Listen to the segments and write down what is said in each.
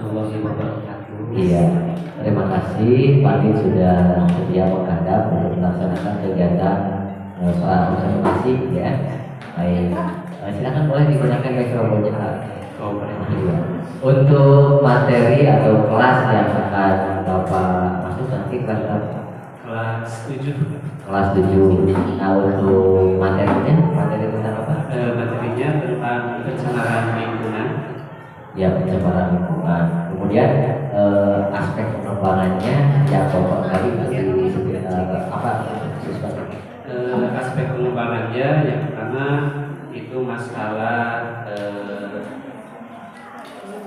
warahmatullahi wabarakatuh. Iya, terima kasih Pak Din sudah sedia menghadap untuk melaksanakan kegiatan soal observasi ya. Baik, silakan boleh digunakan mikrofonnya Pak. Oh, boleh. Iya. Untuk materi atau kelas yang akan Bapak masuk nanti kelas berapa? Kelas 7. Kelas 7. Nah, untuk materi tentang apa? Materinya tentang pencemaran lingkungan. Ya, pencemaran lingkungan. Kemudian aspek pengembangannya yang Bapak tadi apa? Aspek pengembangannya yang pertama itu masalah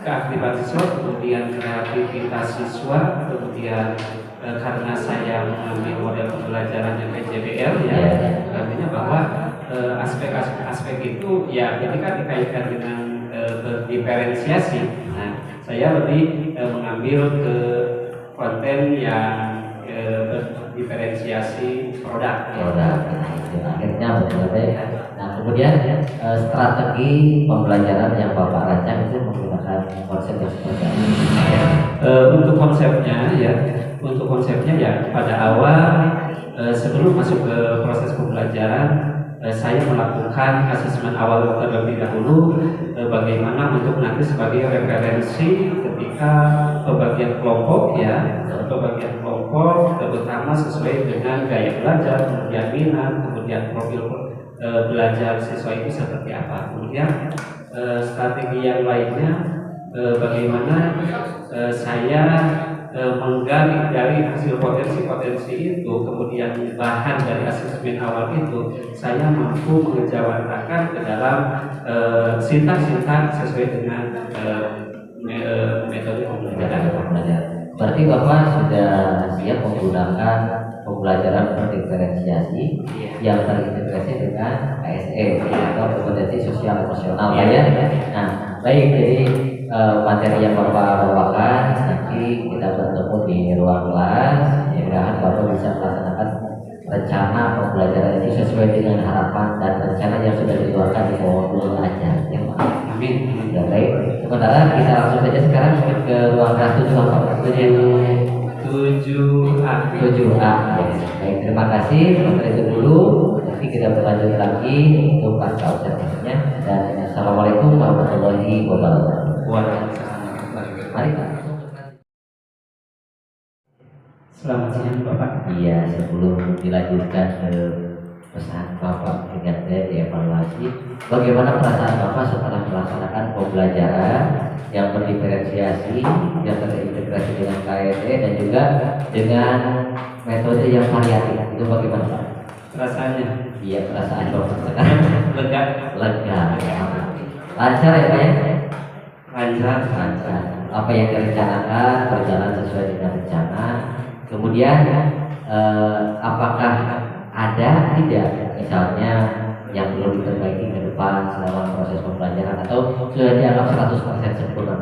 keaktifan siswa, kemudian kreativitas siswa, kemudian karena saya mengambil model pembelajaran yang PJBL ya, artinya bahwa aspek-aspek itu ya ketika dikaitkan dengan berdiferensiasi, nah saya lebih mengambil ke konten yang berdiferensiasi produk. Akhirnya betul-betul. Nah, kemudian strategi pembelajaran yang Bapak rancang itu menggunakan konsep yang seperti apa? Untuk konsepnya ya pada awal sebelum masuk ke proses pembelajaran saya melakukan asesmen awal terlebih dahulu bagaimana untuk nanti sebagai referensi ketika pembagian kelompok terutama sesuai dengan gaya belajar, kemudian minat, kemudian profil belajar siswa itu seperti apa. Kemudian strategi yang lainnya bagaimana saya menggali dari hasil potensi-potensi itu, kemudian bahan dari asesmen awal itu saya mampu mengejawantakan ke dalam sintaks sesuai dengan metode pembelajaran. Berarti Bapak sudah siap menggunakan pembelajaran berdiferensiasi yang terintegrasi dengan KSE atau kompetensi sosial emosional ya. Nah, baik, jadi materi yang Bapak bawakan nanti kita bertemu di ruang kelas. Mudah-mudahan Bapak bisa melaksanakan rencana pembelajaran itu sesuai dengan harapan dan rencana yang sudah dikeluarkan di modul ajar. Ya, Pak. Amin. Ya, baik. Sementara kita langsung saja sekarang ke ruang kelas 7A. Baik, terima kasih. Sementara itu dulu. Nanti kita berlanjut lagi untuk pasca observasinya. Dan assalamualaikum warahmatullahi wabarakatuh. Mari Pak. Selamat siang Bapak. Iya, sebelum dilanjutkan ke pesan Bapak ingatnya dievaluasi, bagaimana perasaan Bapak setelah melaksanakan pembelajaran yang berdiferensiasi, yang terintegrasi dengan KSE dan juga dengan metode yang variatif, itu bagaimana Pak? Rasanya? Iya, perasaan Bapak sekarang lega. Lancar ya Pak ya? Lancar. Apa yang direncanakan berjalan sesuai dengan rencana. Kemudian apakah ada tidak misalnya yang perlu diperbaiki ke depan selama proses pembelajaran atau sudah dianggap 100% sempurna?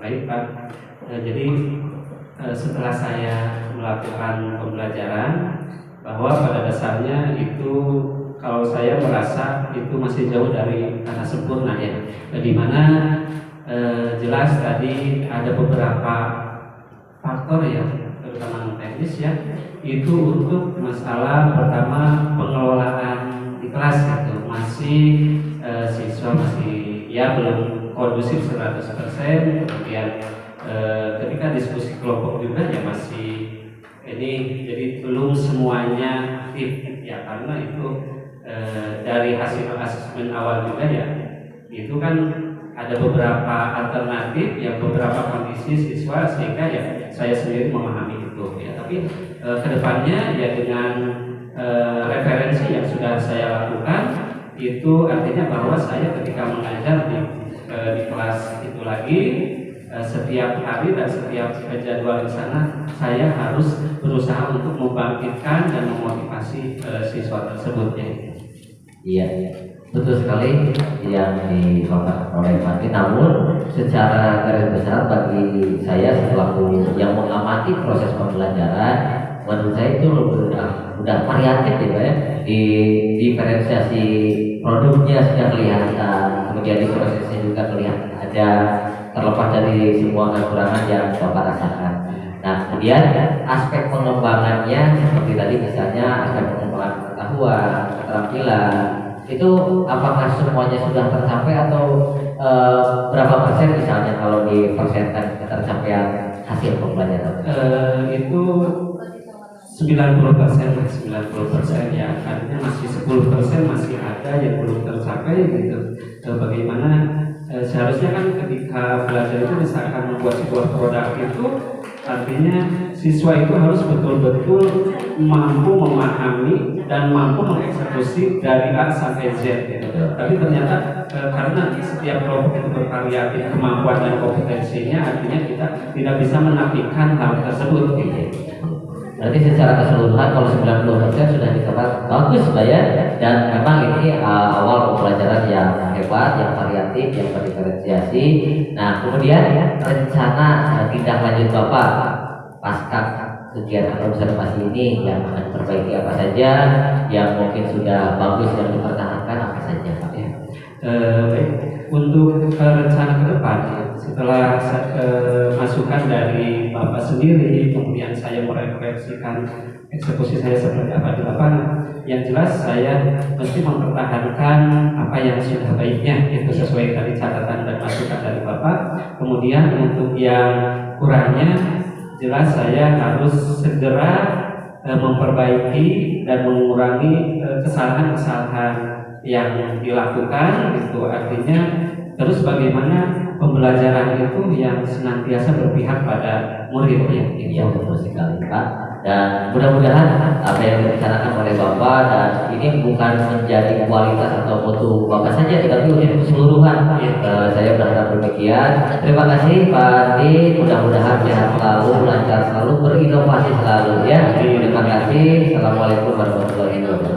Baik Pak. Jadi setelah saya melakukan pembelajaran, bahwa pada dasarnya itu kalau saya merasa itu masih jauh dari kata sempurna ya, di mana jelas tadi ada beberapa faktor ya, terutama non teknis ya, itu untuk masalah pertama pengelolaan di kelas itu masih siswa masih ya belum kondusif 100%, kemudian ketika diskusi kelompok juga ya masih ini, jadi belum semuanya aktif ya, karena itu dari hasil asesmen awal juga ya, itu kan ada beberapa alternatif yang beberapa kondisi siswa sehingga ya saya sendiri memahami itu ya, tapi kedepannya ya dengan referensi yang sudah saya lakukan itu artinya bahwa saya ketika mengajar di kelas itu lagi setiap hari dan setiap jadwal di sana saya harus berusaha untuk membangkitkan dan memotivasi siswa tersebut ya. Iya, betul sekali yang disampaikan oleh Pak. Namun secara garis besar bagi saya selaku yang mengamati proses pembelajaran, menurut saya itu udah variatif ya, di diferensiasi produknya sudah kelihatan, kemudian di prosesnya juga kelihatan ada terlepas dari semua kekurangan yang Bapak rasakan. Nah, kemudian aspek pengembangannya seperti tadi misalnya aspek pengembangan pengetahuan, keterampilan, itu apakah semuanya sudah tercapai atau berapa persen misalnya kalau di persentase tercapaian hasil pembelajaran? Itu 90% ya, artinya masih 10% masih ada yang belum tercapai gitu. Bagaimana seharusnya kan ketika belajar itu misalkan membuat sebuah produk itu artinya siswa itu harus betul-betul mampu memahami dan mampu mengeksekusi dari A sampai Z gitu. Tapi ternyata karena setiap kelompok itu bervariatif kemampuan dan kompetensinya, artinya kita tidak bisa menafikan hal tersebut gitu. Berarti secara keseluruhan kalau 90% sudah dikatakan bagus Pak ya, dan memang ini awal pembelajaran yang hebat, yang variatif, yang berdiferensiasi. Nah, kemudian rencana tindak lanjut Bapak pasca kegiatan observasi ini yang akan diperbaiki apa saja, yang mungkin sudah bagus dan dipertahankan apa saja Pak ya? Baik, untuk rencana ke depan setelah masukan dari Bapak sendiri, kemudian saya merefleksikan eksekusi saya seperti apa di lapangan. Yang jelas saya mesti mempertahankan apa yang sudah baiknya, itu sesuai dari catatan dan masukan dari Bapak. Kemudian untuk yang kurangnya, jelas saya harus segera memperbaiki dan mengurangi kesalahan-kesalahan yang dilakukan. Itu artinya terus bagaimana pembelajaran itu yang senantiasa berpihak pada murid ya. Iya betul sekali Pak. Dan mudah-mudahan apa yang dibicarakan oleh Bapak dan ini bukan menjadi kualitas atau mutu Bapak saja, tapi untuk keseluruhan. Saya berharap demikian. Terima kasih Pak Andi. Mudah-mudahan sehat selalu, lancar selalu, berinovasi selalu ya. Terima kasih. Assalamualaikum warahmatullahi wabarakatuh.